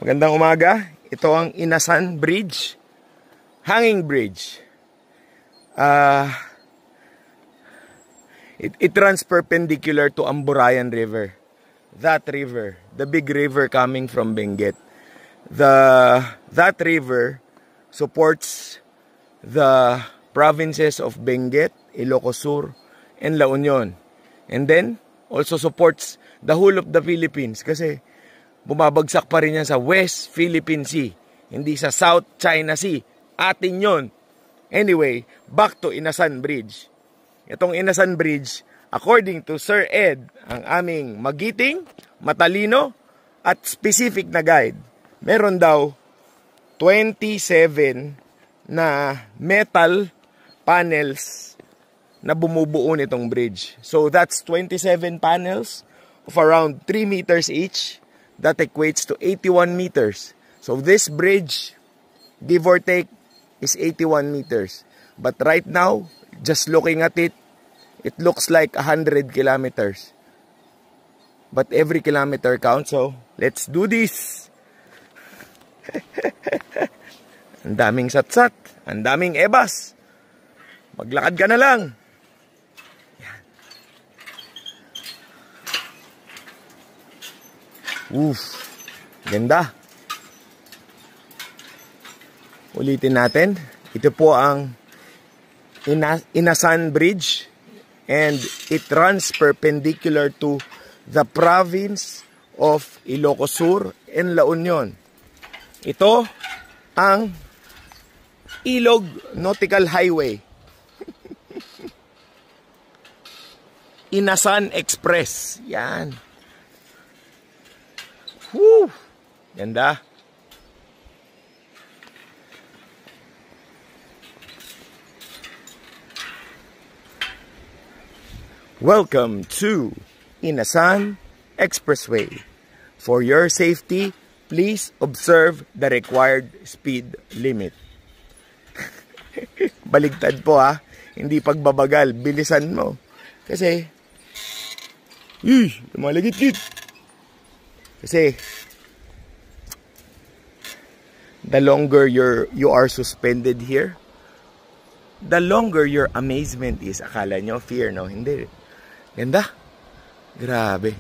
Magandang umaga. Ito ang Inasan Bridge. Hanging bridge. It runs perpendicular to Amburayan River. That river, the big river coming from Benguet. That river supports the provinces of Benguet, Ilocos Sur, and La Union. And then, also supports the whole of the Philippines kasi bumabagsak pa rin yan sa West Philippine Sea, hindi sa South China Sea. Atin yun. Anyway, back to Inasan Bridge. Itong Inasan Bridge, according to Sir Ed, ang aming magiting, matalino, at specific na guide, meron daw 27 na metal panels na bumubuo nitong bridge. So that's 27 panels of around 3 meters each. That equates to 81 meters. So this bridge, give or take, is 81 meters. But right now, just looking at it, it looks like 100 kilometers. But every kilometer counts, so let's do this. Ang daming satsat, ang daming ebas. Maglakad ka na lang. Oof, ganda. Ulitin natin. Ito po ang Inasan Bridge and it runs perpendicular to the province of Ilocos Sur and La Union. Ito ang Ilog Nautical Highway. Inasan Express. Yan. Woo! Ganda. Welcome to Inasan Expressway. For your safety, please observe the required speed limit. Baligtad po ha. Hindi pagbabagal. Bilisan mo. Kasi, lumalagit-git. Kasi, the longer you are suspended here, the longer your amazement is. Akala nyo fear, no? Hindi. Ganda. Grabe.